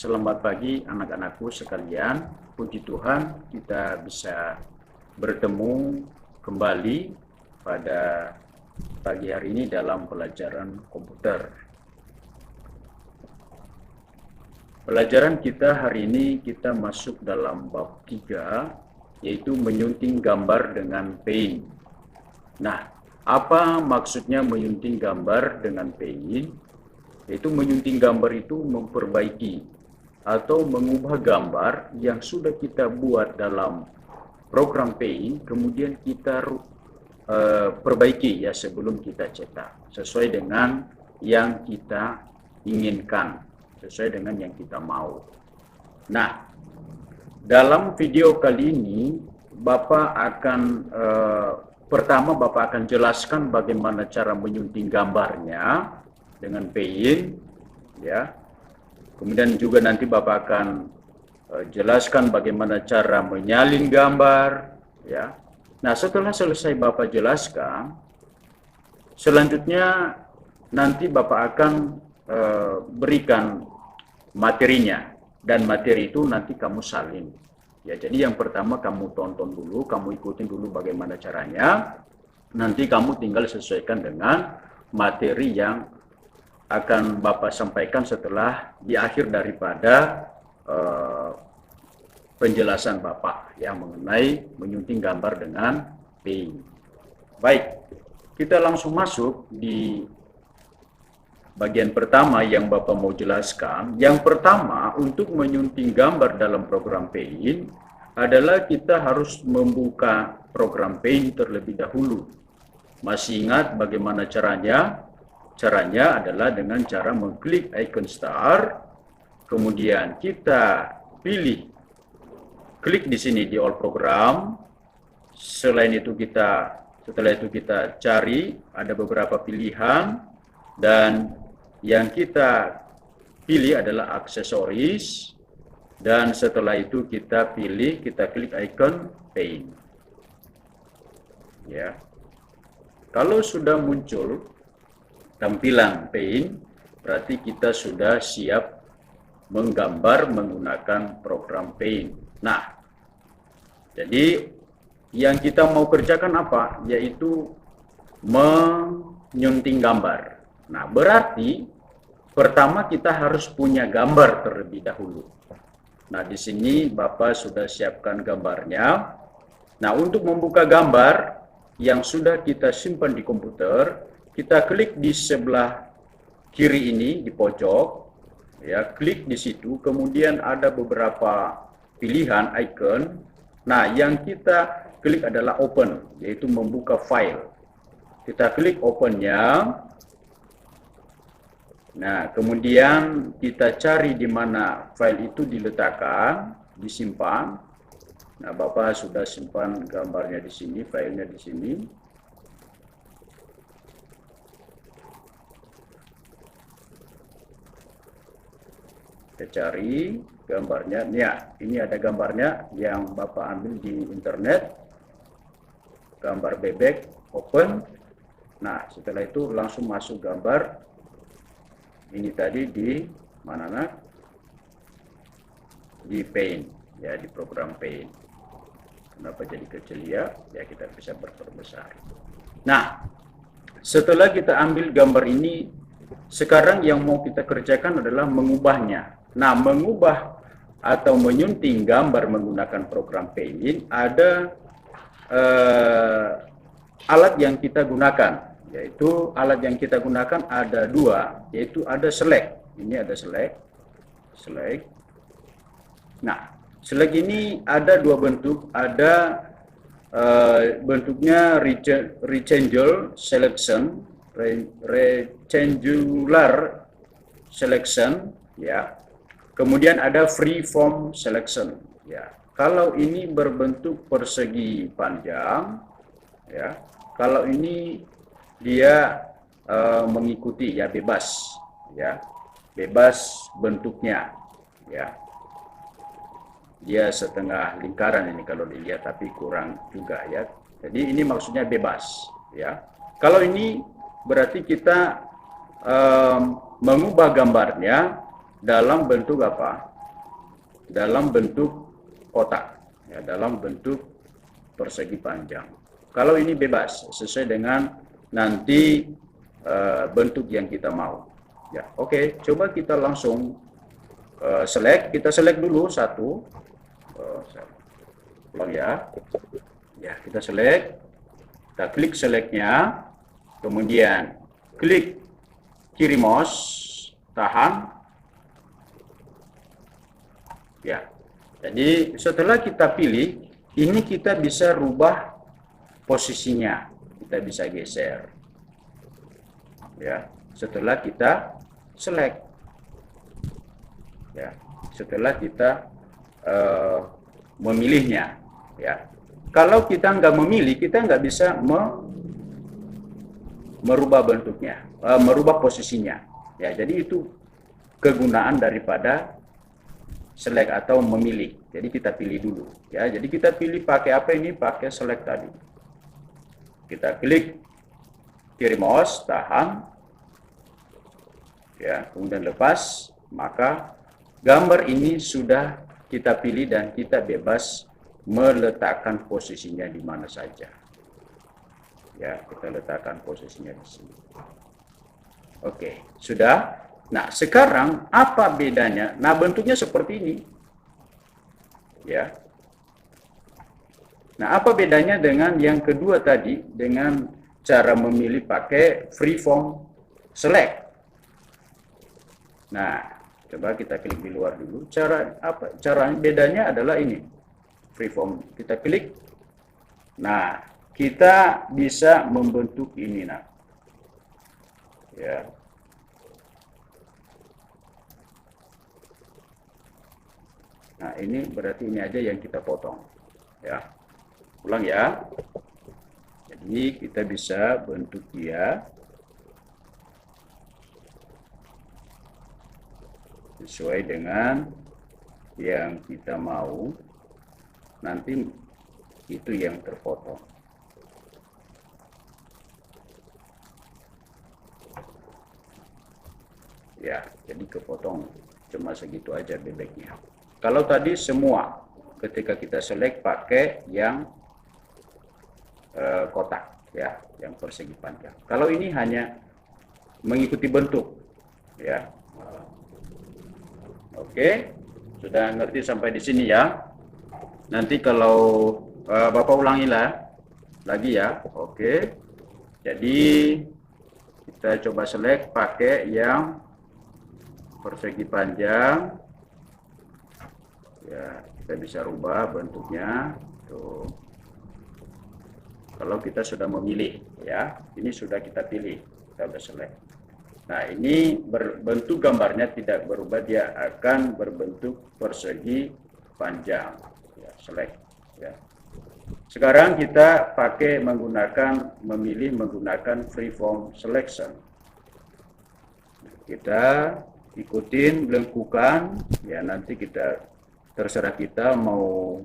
Selamat pagi anak-anakku sekalian. Puji Tuhan kita bisa bertemu kembali pada pagi hari ini dalam pelajaran komputer. Pelajaran kita hari ini kita masuk dalam bab 3, yaitu menyunting gambar dengan paint. Nah, apa maksudnya menyunting gambar dengan paint? Yaitu menyunting gambar itu memperbaiki atau mengubah gambar yang sudah kita buat dalam program Paint, kemudian kita perbaiki ya sebelum kita cetak, sesuai dengan yang kita inginkan, sesuai dengan yang kita mau. Nah, dalam video kali ini, Bapak akan pertama Bapak akan jelaskan bagaimana cara menyunting gambarnya dengan Paint, ya. Kemudian juga nanti Bapak akan jelaskan bagaimana cara menyalin gambar, ya. Nah, setelah selesai Bapak jelaskan, selanjutnya nanti Bapak akan berikan materinya, dan materi itu nanti kamu salin. Ya, jadi yang pertama kamu tonton dulu, kamu ikutin dulu bagaimana caranya. Nanti kamu tinggal sesuaikan dengan materi yang akan Bapak sampaikan setelah di akhir daripada penjelasan Bapak yang mengenai menyunting gambar dengan Paint. Baik, kita langsung masuk di bagian pertama yang Bapak mau jelaskan. Yang pertama, untuk menyunting gambar dalam program Paint adalah kita harus membuka program Paint terlebih dahulu. Masih ingat bagaimana caranya? Caranya adalah dengan cara mengklik icon star, kemudian kita pilih, klik di sini di all program. Setelah itu kita cari, ada beberapa pilihan, dan yang kita pilih adalah aksesoris, dan setelah itu kita klik icon Paint. Ya, kalau sudah muncul tampilan Paint, berarti kita sudah siap menggambar menggunakan program Paint. Nah, jadi yang kita mau kerjakan apa? Yaitu menyunting gambar. Nah, berarti pertama kita harus punya gambar terlebih dahulu. Nah, di sini Bapak sudah siapkan gambarnya. Nah, untuk membuka gambar yang sudah kita simpan di komputer, kita klik di sebelah kiri ini di pojok, ya, klik di situ, kemudian ada beberapa pilihan icon. Nah, yang kita klik adalah open, yaitu membuka file. Kita klik opennya. Nah, kemudian kita cari di mana file itu diletakkan, disimpan. Nah, Bapak sudah simpan gambarnya di sini, filenya di sini. Kita cari gambarnya. Ya, ini ada gambarnya yang Bapak ambil di internet. Gambar bebek, open. Nah, setelah itu langsung masuk gambar ini tadi di mana, nak? Di Paint, ya, di program Paint. Kenapa jadi kecil ya? Ya, kita bisa perbesar. Nah, setelah kita ambil gambar ini, sekarang yang mau kita kerjakan adalah mengubahnya. Nah, mengubah atau menyunting gambar menggunakan program Paint, ada alat yang kita gunakan. Yaitu alat yang kita gunakan ada dua, yaitu ada select. Ini ada select. Nah, select ini ada dua bentuk. Ada bentuknya rectangular selection, ya. Kemudian ada freeform selection, ya. Kalau ini berbentuk persegi panjang, ya. Kalau ini dia mengikuti, ya, bebas, ya, bebas bentuknya, ya. Dia setengah lingkaran ini kalau dilihat, tapi kurang juga, ya. Jadi ini maksudnya bebas, ya. Kalau ini berarti kita mengubah gambarnya dalam bentuk apa? Dalam bentuk kotak, ya, dalam bentuk persegi panjang. Kalau ini bebas, sesuai dengan nanti bentuk yang kita mau. Ya, oke, coba kita langsung select. Kita select dulu satu. Ulang ya. Ya, kita select. Kita klik selectnya, kemudian klik kiri mouse, tahan. Ya, jadi setelah kita pilih, ini kita bisa rubah posisinya, kita bisa geser. Ya, setelah kita select. Ya, setelah kita memilihnya. Ya, kalau kita nggak memilih, kita nggak bisa merubah bentuknya, merubah posisinya. Ya, jadi itu kegunaan daripada select atau memilih. Jadi kita pilih dulu. Ya, jadi kita pilih pakai apa ini? Pakai select tadi. Kita klik kiri mouse, tahan. Ya, kemudian lepas, maka gambar ini sudah kita pilih dan kita bebas meletakkan posisinya di mana saja. Ya, kita letakkan posisinya di sini. Oke, sudah. Nah, sekarang apa bedanya? Nah, bentuknya seperti ini. Ya. Nah, apa bedanya dengan yang kedua tadi, dengan cara memilih pakai freeform select? Nah, coba kita klik di luar dulu. Cara bedanya adalah ini. Freeform, kita klik. Nah, kita bisa membentuk ini, nah. Ya. Nah, ini berarti ini aja yang kita potong. Ya. Ulang ya. Jadi kita bisa bentuk dia sesuai dengan yang kita mau. Nanti itu yang terpotong. Ya, jadi kepotong cuma segitu aja bebeknya. Kalau tadi semua ketika kita select pakai yang kotak, ya, yang persegi panjang. Kalau ini hanya mengikuti bentuk, ya. Oke, sudah ngerti sampai di sini ya. Nanti kalau Bapak ulangi lagi ya. Oke. Jadi kita coba select pakai yang persegi panjang. Ya, kita bisa rubah bentuknya. Tuh. Kalau kita sudah memilih, ya, ini sudah kita pilih, kita sudah select. Nah, ini bentuk gambarnya tidak berubah, dia akan berbentuk persegi panjang. Ya, select. Ya. Sekarang kita pakai memilih menggunakan freeform selection. Kita ikutin, lengkukan, ya nanti kita terserah kita mau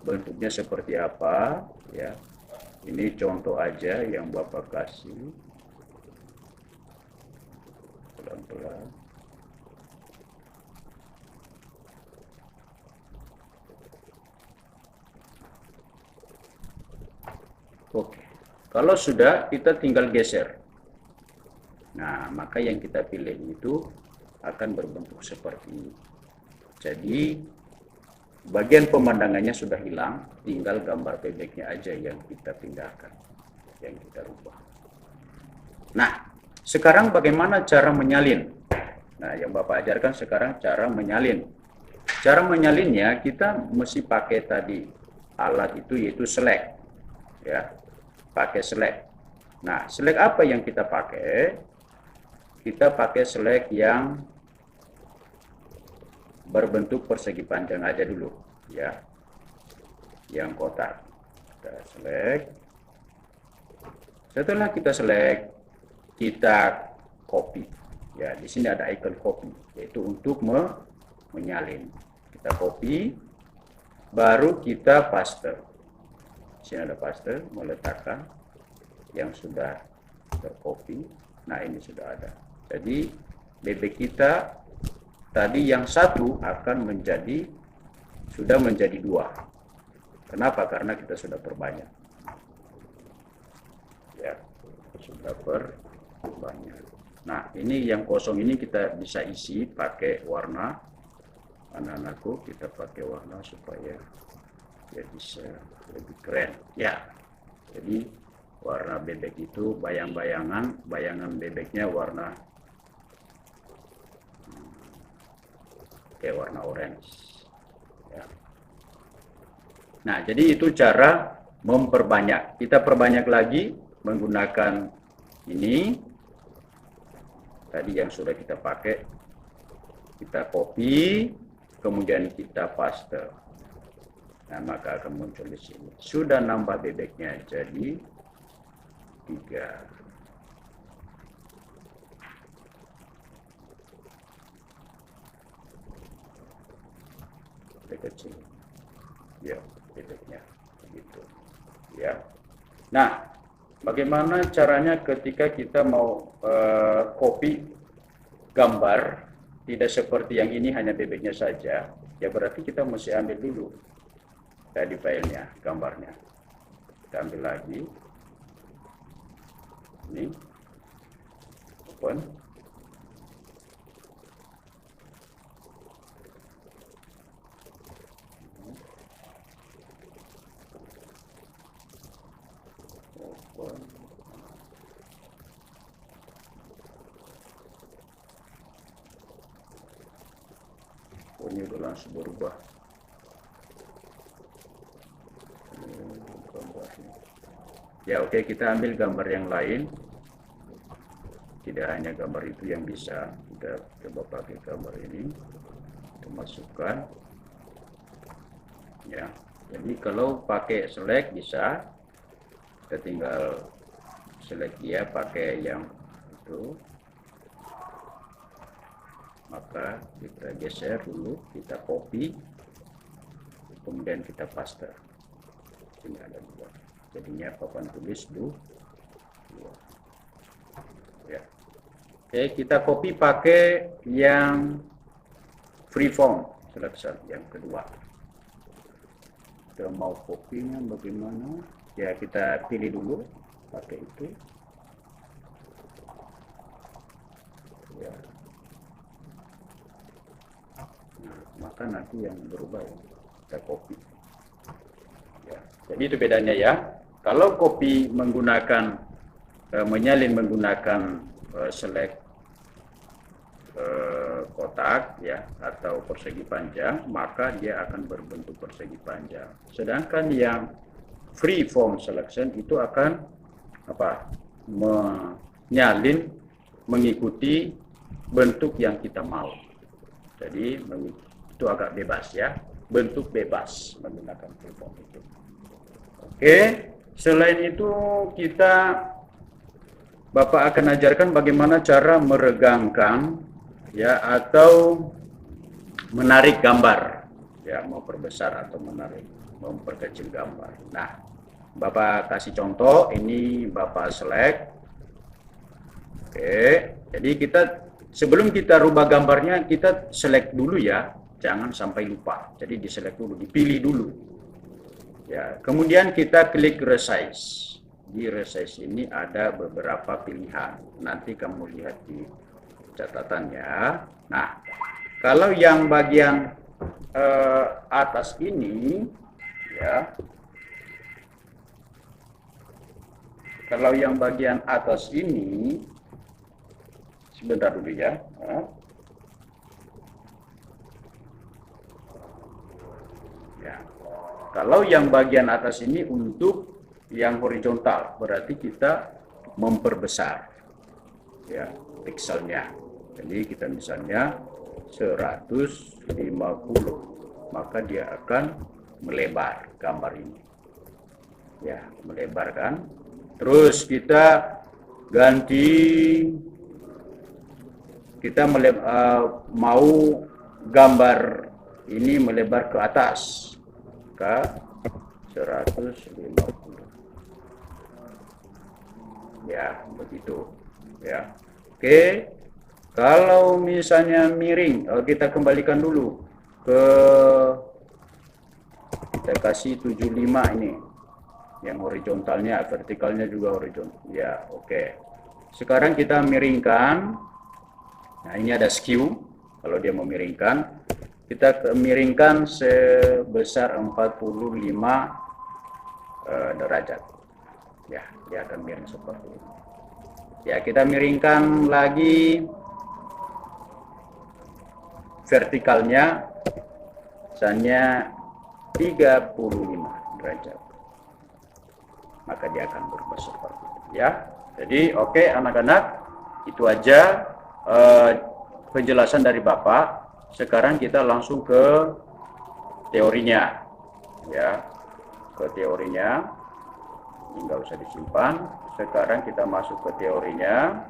bentuknya seperti apa, ya. Ini contoh aja yang Bapak kasih. Pelan-pelan. Oke, kalau sudah kita tinggal geser. Nah, maka yang kita pilih itu akan berbentuk seperti ini. Jadi bagian pemandangannya sudah hilang, tinggal gambar bebeknya aja yang kita pindahkan, yang kita rubah. Nah, sekarang bagaimana cara menyalin? Nah, yang Bapak ajarkan sekarang cara menyalin. Cara menyalinnya kita mesti pakai tadi alat itu, yaitu select. Ya, pakai select. Nah, select apa yang kita pakai? Kita pakai select yang berbentuk persegi panjang aja dulu, ya, yang kotak. Kita select. Setelah kita select, kita copy. Ya, di sini ada icon copy, yaitu untuk menyalin. Kita copy, baru kita paste. Di sini ada paste, meletakkan yang sudah tercopy. Nah, ini sudah ada. Jadi bebek kita tadi yang satu akan sudah menjadi 2. Kenapa? Karena kita sudah perbanyak. Ya, sudah perbanyak. Nah, ini yang kosong ini kita bisa isi pakai warna. Anak-anakku, kita pakai warna supaya dia bisa lebih keren. Ya, jadi warna bebek itu bayangan bebeknya warna kayak warna orange. Ya. Nah, jadi itu cara memperbanyak. Kita perbanyak lagi menggunakan ini. Tadi yang sudah kita pakai, kita copy, kemudian kita paste. Nah, maka akan muncul di sini. Sudah nambah bebeknya jadi 3. Kecil. Ya, bebeknya begitu. Ya. Nah, bagaimana caranya ketika kita mau copy gambar, tidak seperti yang ini hanya bebeknya saja, ya berarti kita mesti ambil dulu tadi filenya, gambarnya. Kita ambil lagi. Ini. Open. Open. Ini udah langsung berubah. Ya, oke, kita ambil gambar yang lain. Tidak hanya gambar itu yang bisa, kita coba pakai gambar ini. Kita masukkan. Ya, jadi kalau pakai select bisa, kita tinggal select dia pakai yang itu. Maka kita geser dulu, kita copy, kemudian kita paste. Ini ada 2, jadinya papan tulis 2. Ya. Oke, kita copy pakai yang freeform selection yang kedua. Kita mau copy-nya bagaimana? Ya, kita pilih dulu pakai itu. Ya. Nah, maka nanti yang berubah ya, kita copy. Ya, jadi itu bedanya ya. Kalau copy menggunakan menyalin menggunakan select kotak ya atau persegi panjang, maka dia akan berbentuk persegi panjang. Sedangkan yang free form selection itu akan menyalin mengikuti bentuk yang kita mau. Jadi itu agak bebas ya, bentuk bebas menggunakan free form itu. Oke, selain itu Bapak akan ajarkan bagaimana cara meregangkan ya atau menarik gambar ya, mau perbesar atau memperkecil gambar. Nah, Bapak kasih contoh, ini Bapak select. Oke, jadi sebelum kita rubah gambarnya, kita select dulu ya, jangan sampai lupa. Jadi diselect dulu, dipilih dulu. Ya, kemudian kita klik resize. Di resize ini ada beberapa pilihan. Nanti kamu lihat di catatannya. Nah, kalau yang bagian atas ini, ya, kalau yang bagian atas ini, sebentar dulu ya. Ya. Kalau yang bagian atas ini untuk yang horizontal, berarti kita memperbesar ya pikselnya. Jadi kita misalnya 150, maka dia akan melebar gambar ini. Ya, melebar kan. Terus kita ganti, kita mau gambar ini melebar ke atas ke 150. Ya, begitu. Ya. Oke. Kalau misalnya miring, kita kembalikan dulu ke, kita kasih 75 ini. Yang horizontalnya, vertikalnya juga horizontal. Ya, oke. Sekarang kita miringkan. Nah, ini ada skew. Kalau dia memiringkan, kita miringkan sebesar 45 derajat. Ya, dia akan miring seperti ini. Ya, kita miringkan lagi vertikalnya, misalnya 35 derajat. Maka dia akan berubah seperti itu, ya. Jadi, oke, anak-anak, itu aja penjelasan dari Bapak. Sekarang kita langsung ke teorinya, ya, ke teorinya. Ini nggak usah disimpan. Sekarang kita masuk ke teorinya.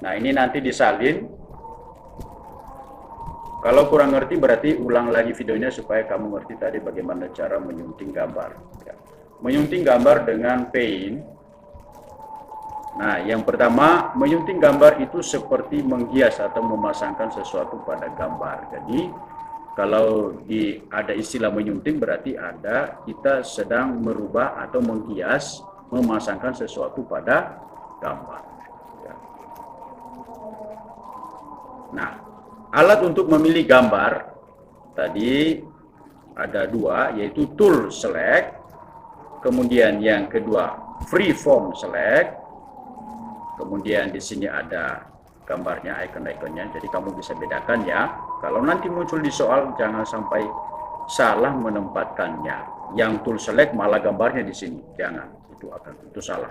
Nah, ini nanti disalin. Kalau kurang ngerti berarti ulang lagi videonya supaya kamu ngerti tadi bagaimana cara menyunting gambar. Ya. Menyunting gambar dengan paint. Nah, yang pertama, menyunting gambar itu seperti menghias atau memasangkan sesuatu pada gambar. Jadi, kalau ada istilah menyunting berarti kita sedang merubah atau menghias, memasangkan sesuatu pada gambar. Ya. Nah, alat untuk memilih gambar tadi ada dua, yaitu tool select, kemudian yang kedua freeform select, kemudian di sini ada gambarnya, icon-iconnya, jadi kamu bisa bedakan ya. Kalau nanti muncul di soal jangan sampai salah menempatkannya. Yang tool select malah gambarnya di sini, jangan, itu salah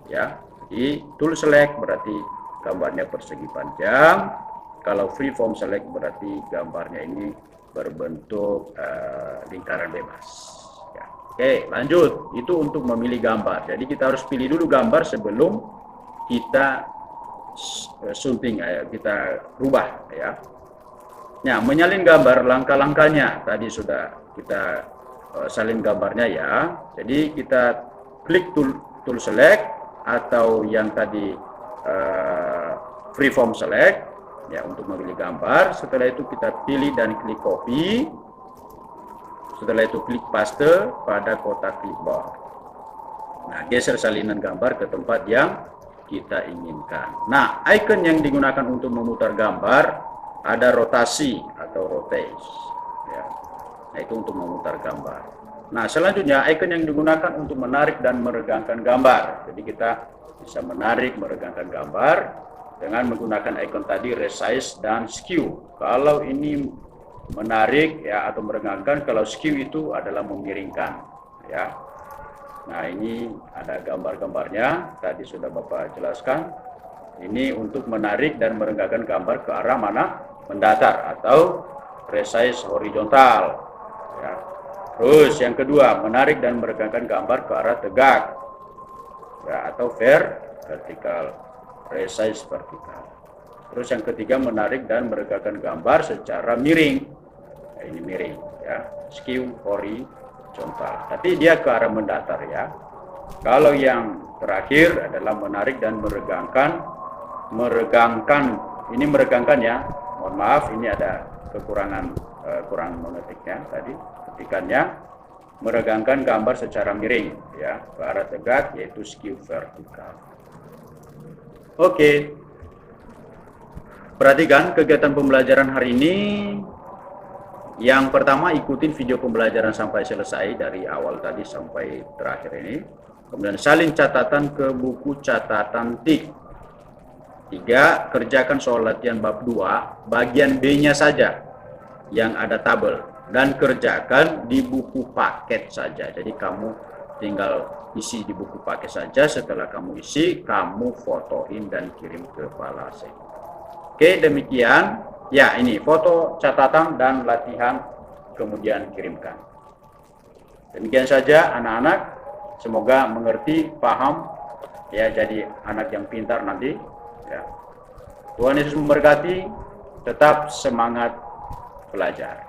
ya. Jadi tool select berarti gambarnya persegi panjang. Kalau freeform select berarti gambarnya ini berbentuk lingkaran bebas. Ya. Oke, lanjut. Itu untuk memilih gambar. Jadi kita harus pilih dulu gambar sebelum kita sunting, kita rubah ya. Nah, menyalin gambar langkah-langkahnya tadi sudah kita salin gambarnya ya. Jadi kita klik tool select atau yang tadi freeform select. Ya, untuk memilih gambar. Setelah itu kita pilih dan klik copy. Setelah itu klik paste pada kotak clipboard. Nah, geser salinan gambar ke tempat yang kita inginkan. Nah, icon yang digunakan untuk memutar gambar ada rotasi atau rotate. Ya. Nah, itu untuk memutar gambar. Nah, selanjutnya icon yang digunakan untuk menarik dan meregangkan gambar. Jadi kita bisa menarik, meregangkan gambar dengan menggunakan icon tadi resize dan skew. Kalau ini menarik ya atau meregangkan, kalau skew itu adalah memiringkan ya. Nah, ini ada gambar-gambarnya tadi sudah Bapak jelaskan. Ini untuk menarik dan meregangkan gambar ke arah mana? Mendatar atau resize horizontal ya. Terus yang kedua, menarik dan meregangkan gambar ke arah tegak ya, atau vertikal, resize vertikal. Terus yang ketiga, menarik dan meregangkan gambar secara miring. Nah, ini miring ya, skew horizontal. Tapi dia ke arah mendatar ya. Kalau yang terakhir adalah menarik dan meregangkan, ini meregangkan ya. Mohon maaf, ini ada kekurangan kurang mengetiknya tadi. Ketikannya meregangkan gambar secara miring ya, ke arah tegak yaitu skew vertikal. Oke. Perhatikan kegiatan pembelajaran hari ini. Yang pertama, ikutin video pembelajaran sampai selesai dari awal tadi sampai terakhir ini. Kemudian salin catatan ke buku catatan TIK. 3. Kerjakan soal latihan bab 2, bagian B-nya saja yang ada tabel, dan kerjakan di buku paket saja. Jadi kamu tinggal isi di buku paket saja. Setelah kamu isi, kamu fotoin dan kirim ke Palase. Oke, demikian. Ya, ini foto catatan dan latihan, kemudian kirimkan. Demikian saja anak-anak. Semoga mengerti, paham, ya, jadi anak yang pintar nanti. Ya. Tuhan Yesus memberkati. Tetap semangat belajar.